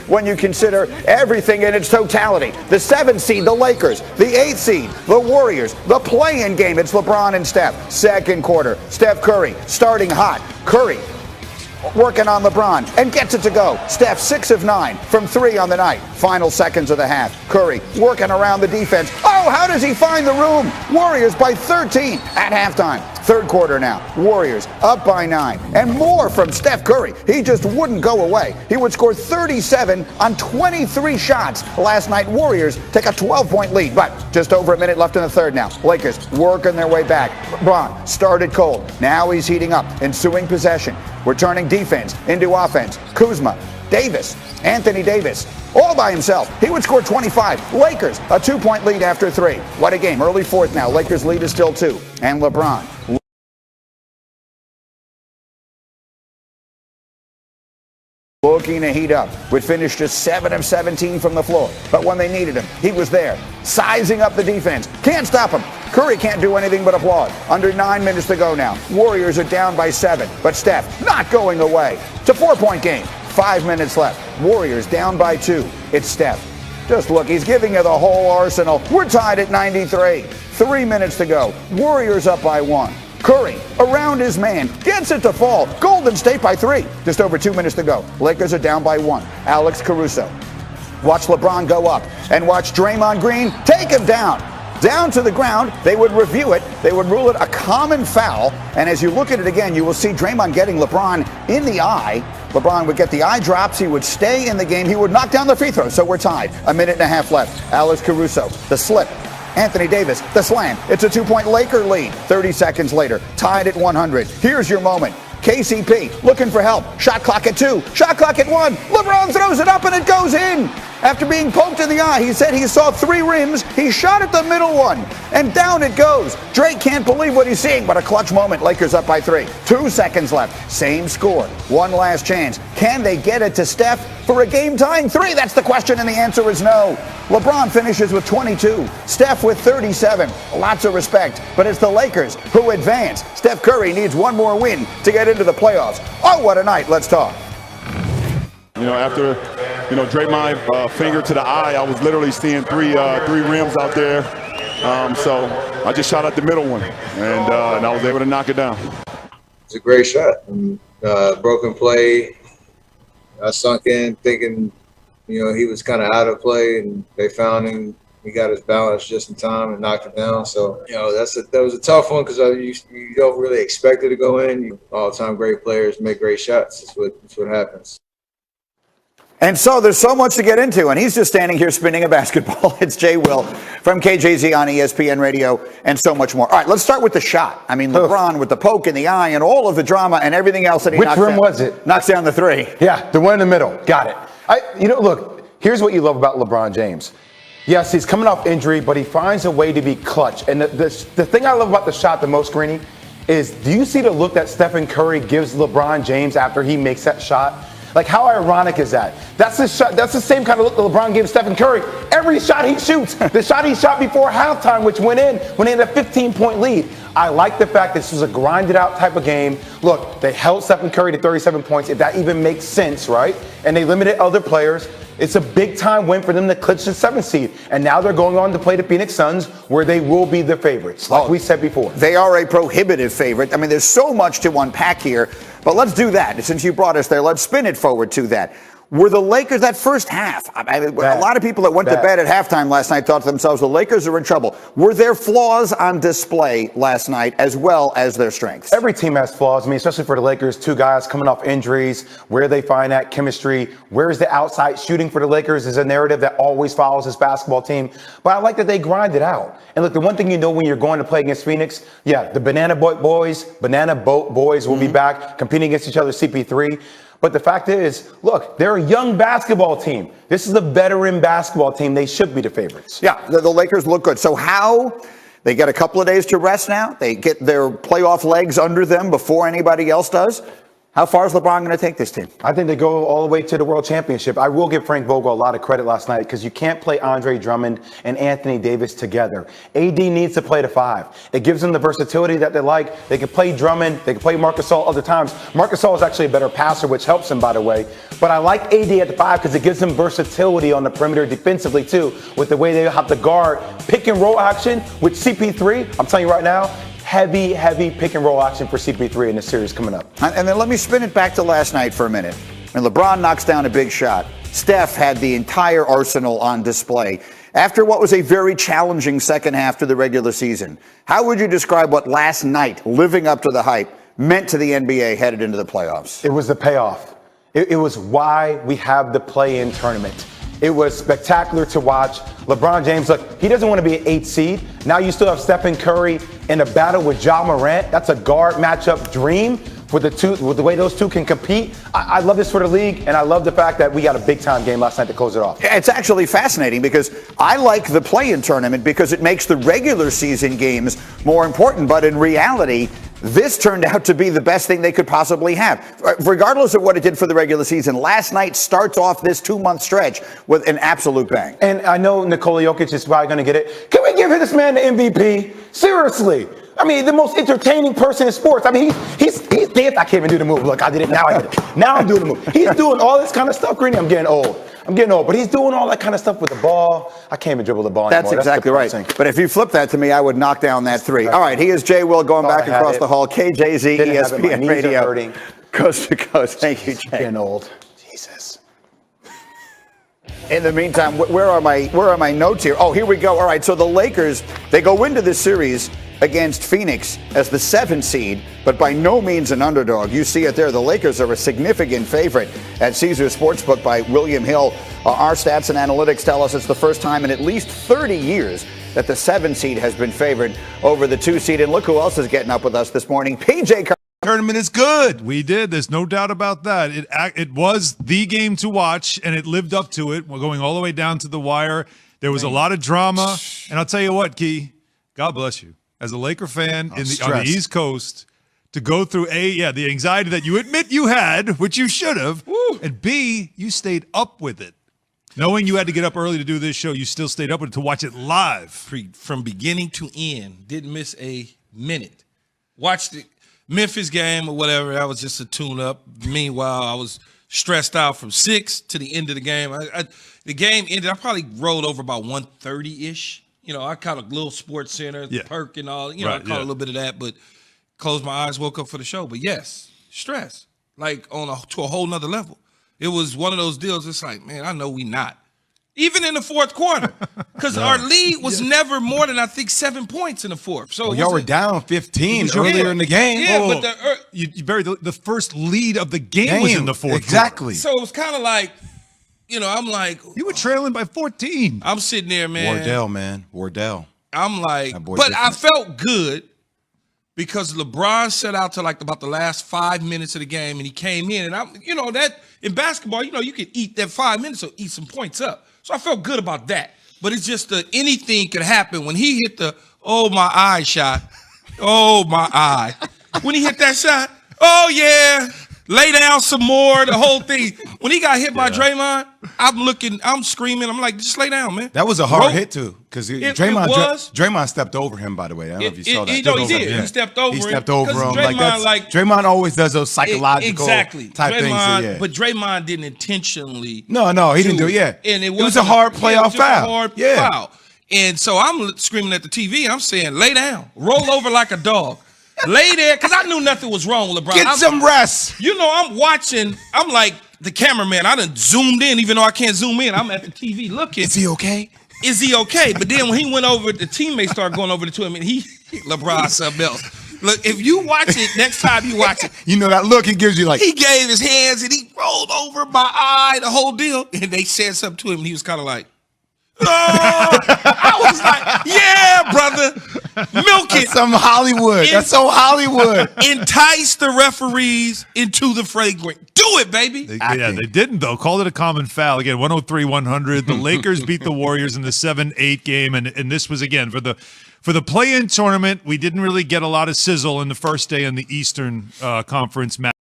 when you consider everything in its totality. The 7th seed, the Lakers. The 8th seed, the Warriors. The play-in game, it's LeBron and Steph. Second quarter, Steph Curry starting hot. Curry working on LeBron and gets it to go. Steph 6 of 9 from 3 on the night. Final seconds of the half. Curry working around the defense. Oh, how does he find the room? Warriors by 13 at halftime. Third quarter now. Warriors up by 9. And more from Steph Curry. He just wouldn't go away. He would score 37 on 23 shots last night. Warriors take a 12-point lead, but just over a minute left in the third now. Lakers working their way back. LeBron started cold. Now he's heating up. Ensuing possession. We're turning defense into offense. Kuzma, Davis, Anthony Davis, all by himself. He would score 25. Lakers, a 2-point lead after 3. What a game. Early fourth now. Lakers lead is still 2. And LeBron looking to heat up. Would finish just 7 of 17 from the floor. But when they needed him, he was there. Sizing up the defense. Can't stop him. Curry can't do anything but applaud. Under 9 minutes to go now. Warriors are down by 7. But Steph not going away. It's a 4-point game. 5 minutes left. Warriors down by 2. It's Steph. Just look, he's giving you the whole arsenal. We're tied at 93. 3 minutes to go. Warriors up by 1. Curry, around his man, gets it to fall. Golden State by 3. Just over 2 minutes to go. Lakers are down by 1. Alex Caruso. Watch LeBron go up and watch Draymond Green take him down. Down to the ground. They would review it. They would rule it a common foul. And as you look at it again, you will see Draymond getting LeBron in the eye. LeBron would get the eye drops. He would stay in the game. He would knock down the free throw. So we're tied. A minute and a half left. Alex Caruso, the slip. Anthony Davis, the slam. It's a 2-point Laker lead. 30 seconds later, tied at 100. Here's your moment. KCP looking for help. Shot clock at 2. Shot clock at 1. LeBron throws it up and it goes in. After being poked in the eye, he said he saw 3 rims. He shot at the middle one, and down it goes. Drake can't believe what he's seeing, but a clutch moment. Lakers up by 3. 2 seconds left. Same score. One last chance. Can they get it to Steph for a game-tying 3? That's the question, and the answer is no. LeBron finishes with 22. Steph with 37. Lots of respect, but it's the Lakers who advance. Steph Curry needs one more win to get into the playoffs. Oh, what a night. Let's talk. After Draymond finger to the eye, I was literally seeing three rims out there. So I just shot at the middle one, and I was able to knock it down. It's a great shot. Broken play. I sunk in thinking, he was kind of out of play, and they found him. He got his balance just in time and knocked it down. So, that was a tough one because you don't really expect it to go in. All-time great players make great shots. That's what happens. And so there's so much to get into, and he's just standing here spinning a basketball. It's Jay Will from KJZ on ESPN Radio and so much more. All right, let's start with the shot. I mean, LeBron with the poke in the eye and all of the drama and everything else that he knocks down. Which rim was it? Knocks down the 3. Yeah, the one in the middle. Got it. Look, here's what you love about LeBron James. Yes, he's coming off injury, but he finds a way to be clutch. And the thing I love about the shot the most, Greeny, is do you see the look that Stephen Curry gives LeBron James after he makes that shot? Like, how ironic is that? That's the shot. That's the same kind of look that LeBron gives Stephen Curry every shot he shoots. The shot he shot before halftime, which went in when they had a 15-point lead. I like the fact this was a grinded-out type of game. Look, they held Stephen Curry to 37 points, if that even makes sense, right? And they limited other players. It's a big-time win for them to clinch the 7th seed. And now they're going on to play the Phoenix Suns, where they will be the favorites, like we said before. They are a prohibitive favorite. I mean, there's so much to unpack here. But let's do that. Since you brought us there, let's spin it forward to that. Were the Lakers, that first half, a lot of people that went to bed at halftime last night thought to themselves, the Lakers are in trouble. Were there flaws on display last night as well as their strengths? Every team has flaws. I mean, especially for the Lakers, 2 guys coming off injuries. Where they find that chemistry? Where's the outside shooting for the Lakers is a narrative that always follows this basketball team. But I like that they grind it out. And look, the one thing you know when you're going to play against Phoenix, the Banana Boat Boys will be back competing against each other, CP3. But the fact is, look, they're a young basketball team. This is a veteran basketball team. They should be the favorites. Yeah, the Lakers look good. So how they get a couple of days to rest now? They get their playoff legs under them before anybody else does? How far is LeBron going to take this team? I think they go all the way to the World Championship. I will give Frank Vogel a lot of credit last night because you can't play Andre Drummond and Anthony Davis together. AD needs to play the 5. It gives them the versatility that they like. They can play Drummond. They can play Marc Gasol other times. Marc Gasol is actually a better passer, which helps him, by the way. But I like AD at the 5 because it gives them versatility on the perimeter defensively, too, with the way they have to guard pick and roll action with CP3. I'm telling you right now, heavy pick and roll action for CP3 in this series coming up. And then let me spin it back to last night for a minute. When LeBron knocks down a big shot, Steph had the entire arsenal on display. After what was a very challenging second half to the regular season, how would you describe what last night, living up to the hype, meant to the NBA headed into the playoffs? It was the payoff. It was why we have the play-in tournament. It was spectacular to watch. LeBron James, look, he doesn't want to be an 8 seed. Now you still have Stephen Curry in a battle with Ja Morant. That's a guard matchup dream with the way those two can compete. I love this for the league, and I love the fact that we got a big-time game last night to close it off. It's actually fascinating because I like the play-in tournament because it makes the regular season games more important. But in reality, this turned out to be the best thing they could possibly have. Regardless of what it did for the regular season, last night starts off this 2-month stretch with an absolute bang. And I know Nikola Jokic is probably going to get it. Can we give this man the MVP? Seriously. I mean, the most entertaining person in sports. I mean, he's danced. I can't even do the move. Look, I did it. Now I did it. Now I'm doing the move. He's doing all this kind of stuff, Greeny. I'm getting old. But he's doing all that kind of stuff with the ball. I can't even dribble the ball anymore. That's exactly right. But if you flip that to me, I would knock down that 3. All right, he is Jay Will going back across the hall. KJZ, ESPN Radio, coast to coast. Thank you, Jay. Getting old. Jesus. In the meantime, where are my notes here? Oh, here we go. All right, so the Lakers, they go into this series against Phoenix as the 7th seed, but by no means an underdog. You see it there. The Lakers are a significant favorite at Caesars Sportsbook by William Hill. Our stats and analytics tell us it's the first time in at least 30 years that the 7 seed has been favored over the 2 seed. And look who else is getting up with us this morning. PJ Tournament is good. We did. There's no doubt about that. It was the game to watch, and it lived up to it. We're going all the way down to the wire. There was a lot of drama. And I'll tell you what, Key, God bless you. As a Laker fan on the East Coast, to go through the anxiety that you admit you had, which you should have, and B, you stayed up with it. Knowing you had to get up early to do this show, you still stayed up with it to watch it live. From beginning to end. Didn't miss a minute. Watched the Memphis game or whatever. That was just a tune-up. Meanwhile, I was stressed out from 6 to the end of the game. The game ended. I probably rolled over about 1:30-ish. You know, I caught a little Sports Center, perk and all. You know, I caught a little bit of that, but closed my eyes, woke up for the show. But yes, stress, like to a whole nother level. It was one of those deals. It's like, man, I know we not. Even in the fourth quarter, because our lead was never more than, I think, 7 points in the fourth. So y'all were down 15 earlier in the game. Yeah, but you buried the first lead of the game was in the fourth. Exactly. So it was kind of like, you know, I'm like, you were trailing by 14. I'm sitting there, man. Wardell. I'm like, but I felt good because LeBron set out to like about the last 5 minutes of the game, and he came in, and I'm, you know, that in basketball, you know, you can eat that 5 minutes or eat some points up. So I felt good about that. But it's just anything could happen when he hit the my eye shot. Oh my eye. When he hit that shot, oh yeah. Lay down some more, the whole thing. When he got hit by Draymond, I'm screaming. I'm like, just lay down, man. That was a hard hit, too, because Draymond stepped over him, by the way. I don't know if you saw that. He did. Yeah. He stepped over him. Draymond always does those psychological type things. But Draymond didn't intentionally. No, he didn't do it. Yeah. And it was a hard playoff foul. Foul. And so I'm screaming at the TV. I'm saying, lay down. Roll over like a dog. Lay there, because I knew nothing was wrong with LeBron. Get some rest. You know, I'm watching. I'm like the cameraman. I done zoomed in, even though I can't zoom in. I'm at the TV looking. Is he okay? Is he okay? But then when he went over, the teammates started going over to him, and LeBron something else. Look, if you watch it, next time you watch it. You know that look he gives you, like. He gave his hands, and he rolled over my eye, the whole deal. And they said something to him, and he was kind of like, oh, I was like, yeah, brother, milk it. That's some Hollywood. That's so Hollywood. Entice the referees into the flagrant. Do it, baby. They didn't, though. Called it a common foul. Again, 103-100. The Lakers beat the Warriors in the 7-8 game, and this was, again, for the play-in tournament. We didn't really get a lot of sizzle in the first day in the Eastern Conference match.